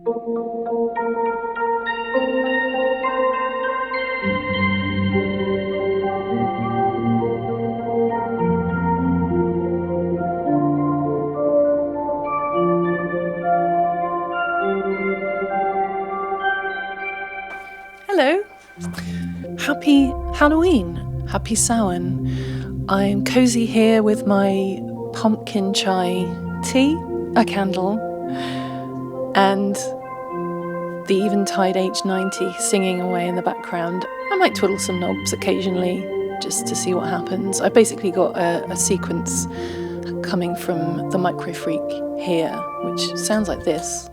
Hello, happy Halloween, happy Samhain. I'm Cosy here with my pumpkin chai tea, a candle, and the Eventide H90 singing away in the background. I might twiddle some knobs occasionally just to see what happens. I basically got a sequence coming from the Microfreak here, which sounds like this.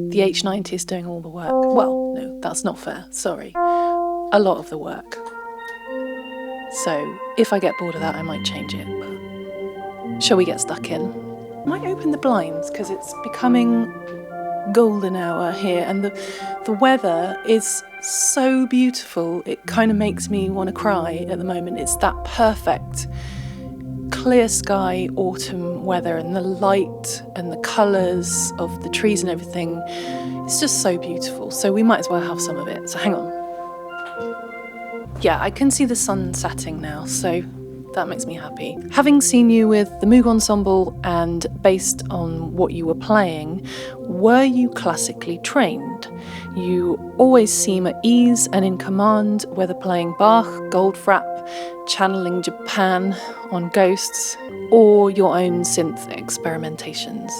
The H90 is doing all the work. Well, no, that's not fair, sorry. A lot of the work. So if I get bored of that, I might change it. But shall we get stuck in? I might open the blinds because it's becoming golden hour here and the weather is so beautiful. It kind of makes me want to cry at the moment. It's that perfect clear sky autumn weather, and the light and the colours of the trees and everything, it's just so beautiful. So we might as well have some of it. So hang on. Yeah, I can see the sun setting now, so that makes me happy. Having seen you with the Moog Ensemble and based on what you were playing, were you classically trained? You always seem at ease and in command, whether playing Bach, Goldfrapp, channeling Japan on Ghosts, or your own synth experimentations.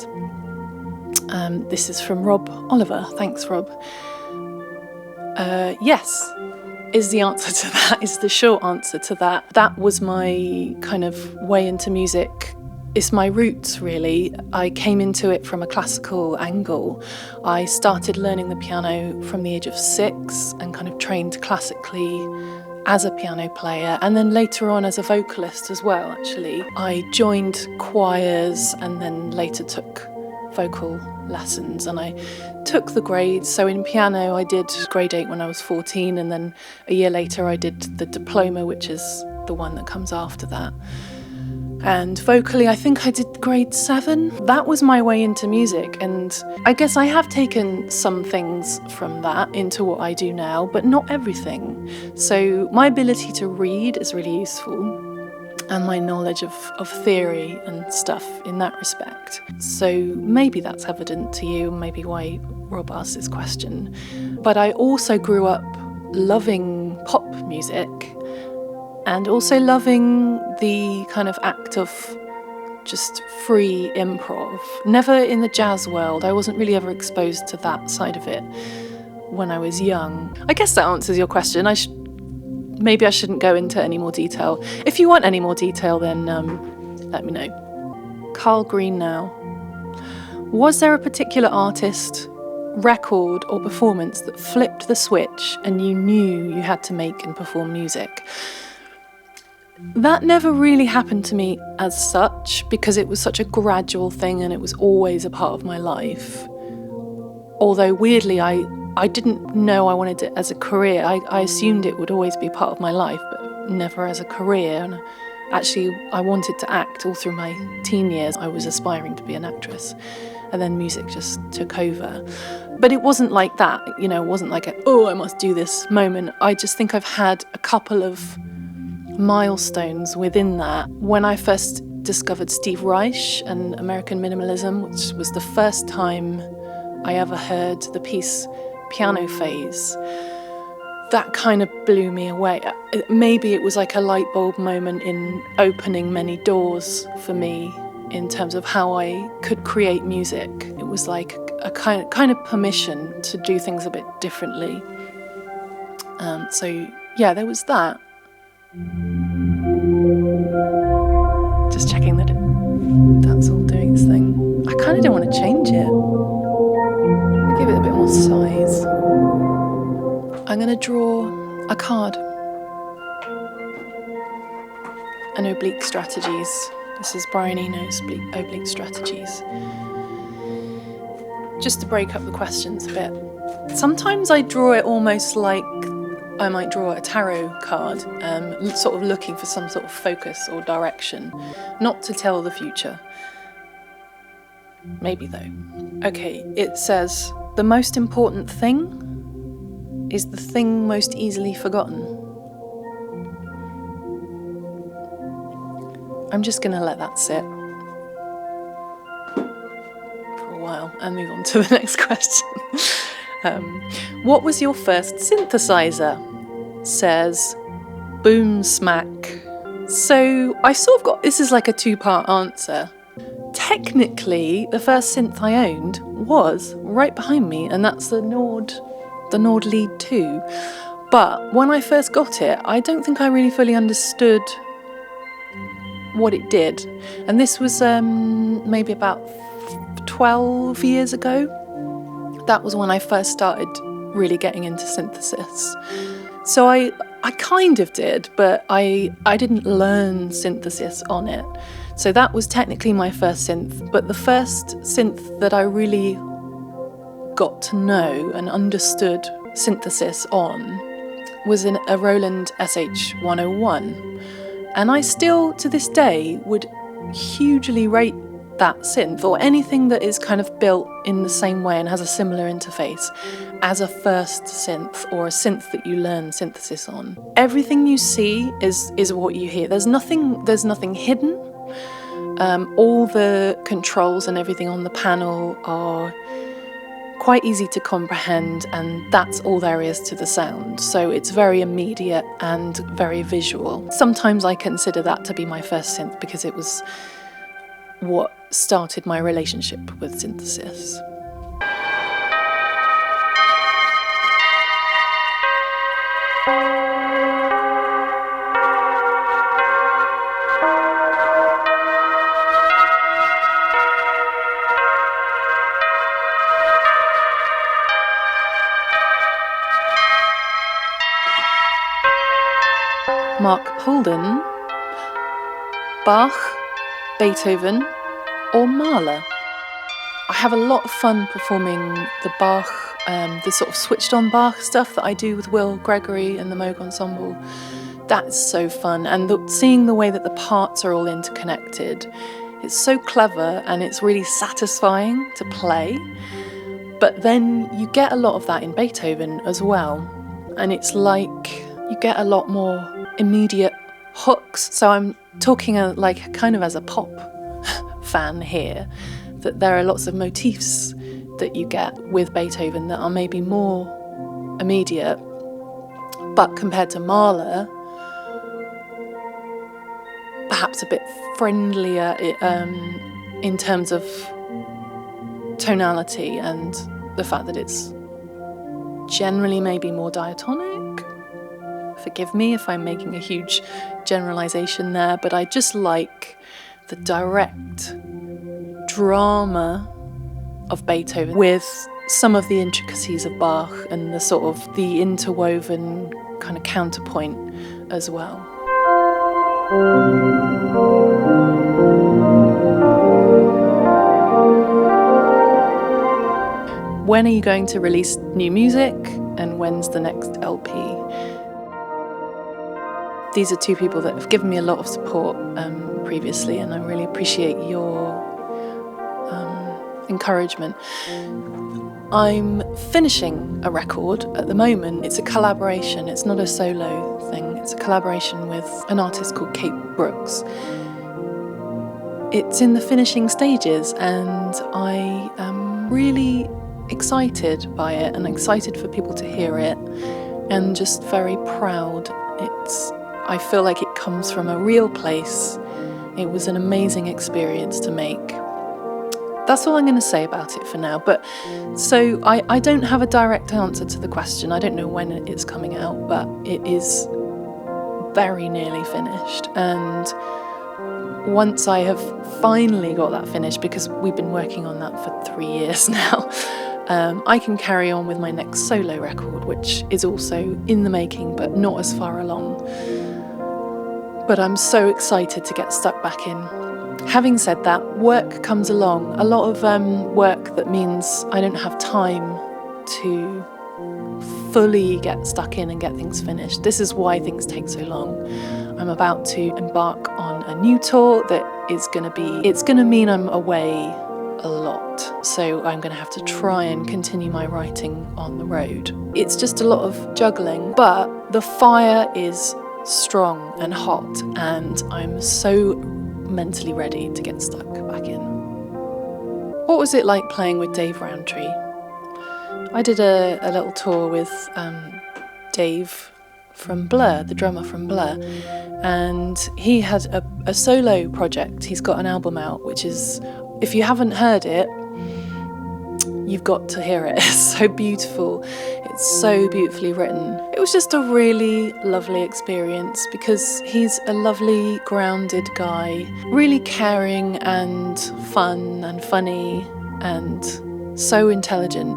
This is from Rob Oliver. Thanks, Rob. Yes, is the answer to that, is the short answer to that. That was my kind of way into music. It's my roots, really. I came into it from a classical angle. I started learning the piano from the age of 6 and kind of trained classically as a piano player, and then later on as a vocalist as well, actually. I joined choirs and then later took vocal lessons, and I took the grades. So in piano I did grade 8 when I was 14, and then a year later I did the diploma, which is the one that comes after that. And vocally, I think I did grade 7. That was my way into music, and I guess I have taken some things from that into what I do now, but not everything. So my ability to read is really useful, and my knowledge of theory and stuff in that respect. So maybe that's evident to you, maybe why Rob asked this question. But I also grew up loving pop music, and also loving the kind of act of just free improv. Never in the jazz world. I wasn't really ever exposed to that side of it when I was young. I guess that answers your question. Maybe I shouldn't go into any more detail. If you want any more detail, then let me know. Karl Greenow. Was there a particular artist, record or performance that flipped the switch and you knew you had to make and perform music? That never really happened to me as such, because it was such a gradual thing and it was always a part of my life. Although weirdly, I didn't know I wanted it as a career. I assumed it would always be part of my life, but never as a career. And actually, I wanted to act all through my teen years. I was aspiring to be an actress. And then music just took over. But it wasn't like that, you know, it wasn't like I must do this moment. I just think I've had a couple of milestones within that. When I first discovered Steve Reich and American minimalism, which was the first time I ever heard the piece Piano Phase, that kind of blew me away. Maybe it was like a light bulb moment in opening many doors for me in terms of how I could create music. It was like a kind of permission to do things a bit differently. So yeah, there was that. Just checking that that's all doing its thing. I kind of don't want to change it. I'll give it a bit more size. I'm going to draw a card. An Oblique Strategies. This is Brian Eno's Oblique Strategies. Just to break up the questions a bit. Sometimes I draw it almost like I might draw a tarot card, sort of looking for some sort of focus or direction, not to tell the future. Maybe though. Okay, it says, the most important thing is the thing most easily forgotten. I'm just going to let that sit for a while and move on to the next question. What was your first synthesizer? Says Boomsmack. So I sort of got, this is like a two-part answer. Technically, the first synth I owned was right behind me, and that's the Nord Lead 2. But when I first got it, I don't think I really fully understood what it did. And this was maybe about 12 years ago. That was when I first started really getting into synthesis. So I kind of did, but I didn't learn synthesis on it. So that was technically my first synth, but the first synth that I really got to know and understood synthesis on was a Roland SH101. And I still, to this day, would hugely rate that synth, or anything that is kind of built in the same way and has a similar interface, as a first synth, or a synth that you learn synthesis on. Everything you see is what you hear. There's nothing hidden. All the controls and everything on the panel are quite easy to comprehend, and that's all there is to the sound. So it's very immediate and very visual. Sometimes I consider that to be my first synth because it was what started my relationship with synthesis. Mark Polden, Bach, Beethoven, or Mahler. I have a lot of fun performing the Bach, the sort of switched on Bach stuff that I do with Will Gregory and the Moog Ensemble. That's so fun, and seeing the way that the parts are all interconnected, it's so clever and it's really satisfying to play. But then you get a lot of that in Beethoven as well, and it's like you get a lot more immediate hooks. So I'm talking like kind of as a pop fan here, that there are lots of motifs that you get with Beethoven that are maybe more immediate, but compared to Mahler, perhaps a bit friendlier in terms of tonality and the fact that it's generally maybe more diatonic. Forgive me if I'm making a huge generalization there, but I just like the direct drama of Beethoven with some of the intricacies of Bach and the sort of the interwoven kind of counterpoint as well. When are you going to release new music, and when's the next LP? These are two people that have given me a lot of support previously, and I really appreciate your encouragement. I'm finishing a record at the moment. It's a collaboration, it's not a solo thing. It's a collaboration with an artist called Kate Brooks. It's in the finishing stages, and I am really excited by it and excited for people to hear it, and just very proud. I feel like it comes from a real place. It was an amazing experience to make. That's all I'm going to say about it for now. But so I don't have a direct answer to the question. I don't know when it's coming out, but it is very nearly finished. And once I have finally got that finished, because we've been working on that for 3 years now, I can carry on with my next solo record, which is also in the making, but not as far along. But I'm so excited to get stuck back in. Having said that, work comes along. A lot of work that means I don't have time to fully get stuck in and get things finished. This is why things take so long. I'm about to embark on a new tour that is going to mean I'm away a lot. So I'm going to have to try and continue my writing on the road. It's just a lot of juggling, but the fire is strong and hot, and I'm so mentally ready to get stuck back in. What was it like playing with Dave Rowntree? I did a little tour with Dave from Blur, the drummer from Blur, and he had a solo project. He's got an album out, which is, if you haven't heard it, you've got to hear it. It's so beautiful. It's so beautifully written. It was just a really lovely experience because he's a lovely, grounded guy, really caring and fun and funny and so intelligent.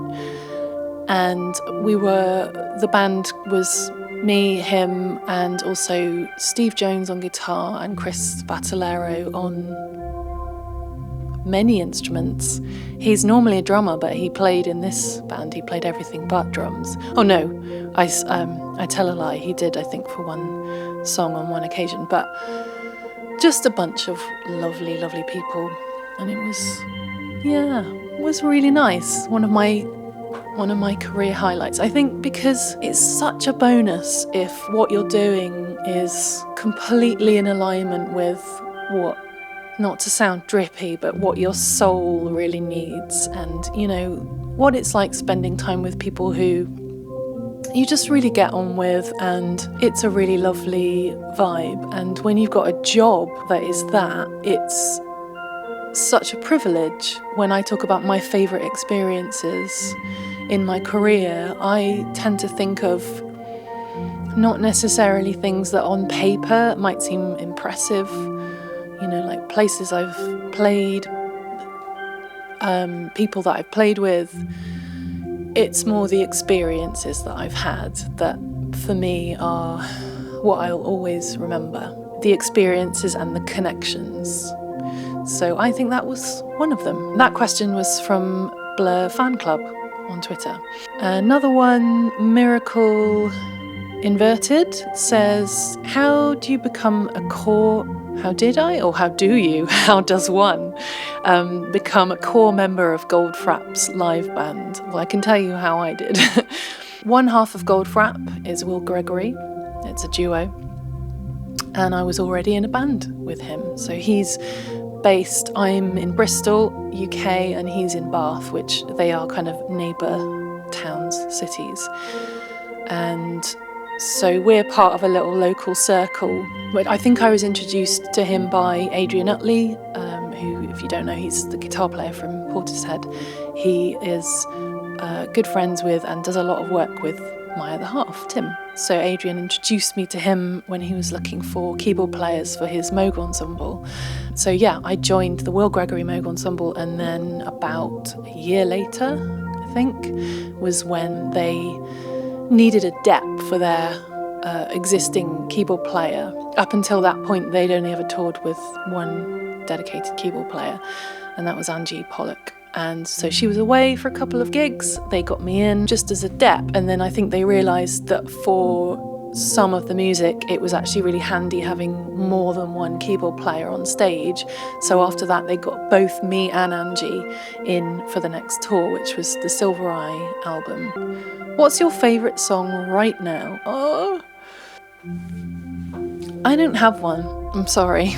And the band was me, him, and also Steve Jones on guitar and Chris Battolero on many instruments. He's normally a drummer, but he played in this band, he played everything but drums. Oh no, I tell a lie, he did, I think, for one song on one occasion, but just a bunch of lovely, lovely people. And it was really nice. One of my career highlights, I think, because it's such a bonus if what you're doing is completely in alignment with what, not to sound drippy, but what your soul really needs, and what it's like spending time with people who you just really get on with, and it's a really lovely vibe. And when you've got a job that is that, it's such a privilege. When I talk about my favourite experiences in my career, I tend to think of not necessarily things that on paper might seem impressive, like places I've played, people that I've played with. It's more the experiences that I've had that, for me, are what I'll always remember. The experiences and the connections. So I think that was one of them. That question was from Blur Fan Club on Twitter. Another one, miracleinverted, says, how do you become a core... How does one become a core member of Goldfrapp's live band? Well, I can tell you how I did. One half of Goldfrapp is Will Gregory. It's a duo. And I was already in a band with him. So he's based, I'm in Bristol, UK, and he's in Bath, which they are kind of neighbour towns, cities. And so we're part of a little local circle. But I think I was introduced to him by Adrian Utley, who, if you don't know, he's the guitar player from Portishead. He is good friends with and does a lot of work with my other half, Tim. So Adrian introduced me to him when he was looking for keyboard players for his Moog ensemble. So yeah, I joined the Will Gregory Moog ensemble, and then about a year later, I think, was when they needed a dep for their existing keyboard player. Up until that point, they'd only ever toured with one dedicated keyboard player, and that was Angie Pollock. And so she was away for a couple of gigs. They got me in just as a dep, and then I think they realised that for some of the music, it was actually really handy having more than one keyboard player on stage. So after that, they got both me and Angie in for the next tour, which was the Silver Eye album. What's your favourite song right now? Oh, I don't have one. I'm sorry.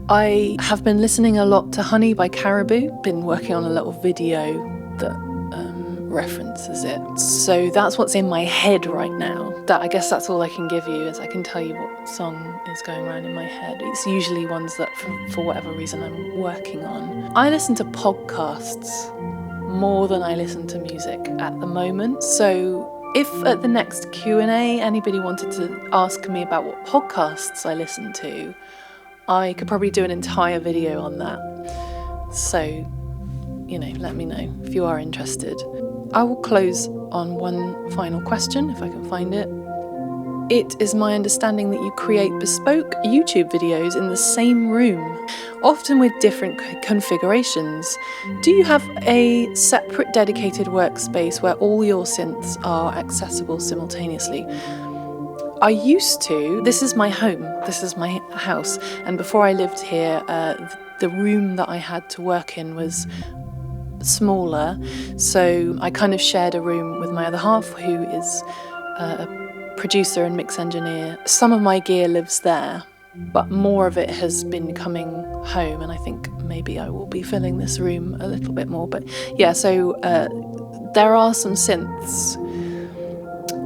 I have been listening a lot to Honey by Caribou. Been working on a little video that references it. So that's what's in my head right now. I guess that's all I can give you, is I can tell you what song is going around in my head. It's usually ones that, for whatever reason, I'm working on. I listen to podcasts more than I listen to music at the moment. So if at the next Q&A anybody wanted to ask me about what podcasts I listen to, I could probably do an entire video on that. So, let me know if you are interested. I will close on one final question, if I can find it. It is my understanding that you create bespoke YouTube videos in the same room, often with different configurations. Do you have a separate dedicated workspace where all your synths are accessible simultaneously? I used to. This is my home, this is my house, and before I lived here, the room that I had to work in was smaller, so I kind of shared a room with my other half, who is a producer and mix engineer. Some of my gear lives there, but more of it has been coming home, and I think maybe I will be filling this room a little bit more. But yeah, so there are some synths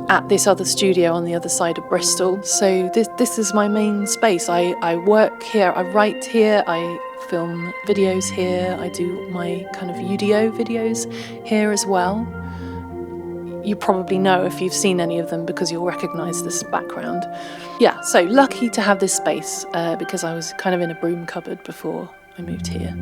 at this other studio on the other side of Bristol, so this is my main space. I work here, I write here, I film videos here, I do my kind of UDO videos here as well. You probably know if you've seen any of them because you'll recognise this background. Yeah, so lucky to have this space because I was kind of in a broom cupboard before I moved here.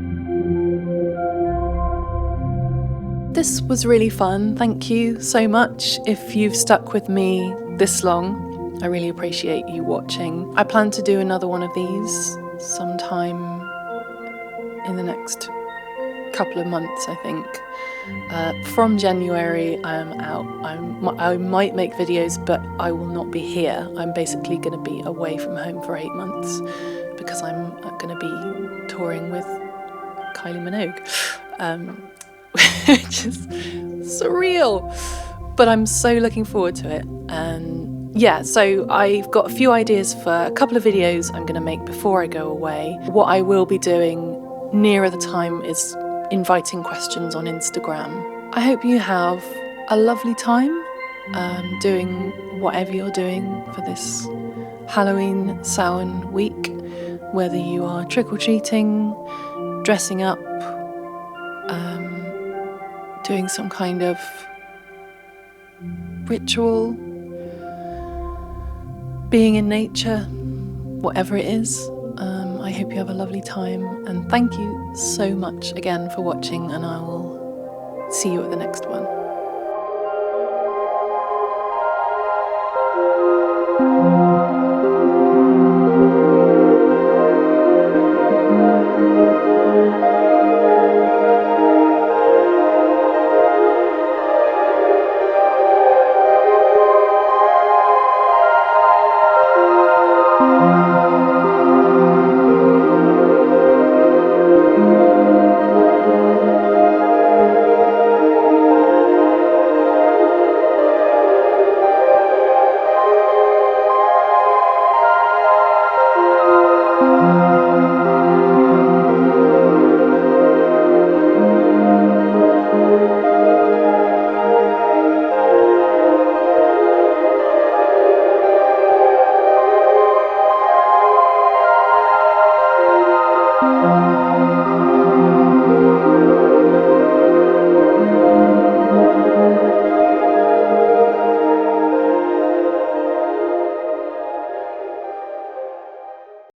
This was really fun, thank you so much. If you've stuck with me this long, I really appreciate you watching. I plan to do another one of these sometime in the next couple of months, I think. From January I am out. I might make videos, but I will not be here. I'm basically going to be away from home for 8 months because I'm going to be touring with Kylie Minogue, which is surreal, but I'm so looking forward to it. And yeah, so I've got a few ideas for a couple of videos I'm going to make before I go away. What I will be doing nearer the time is inviting questions on Instagram. I hope you have a lovely time doing whatever you're doing for this Halloween Samhain week, whether you are trick-or-treating, dressing up, doing some kind of ritual, being in nature, whatever it is. I hope you have a lovely time, and thank you so much again for watching, and I will see you at the next one.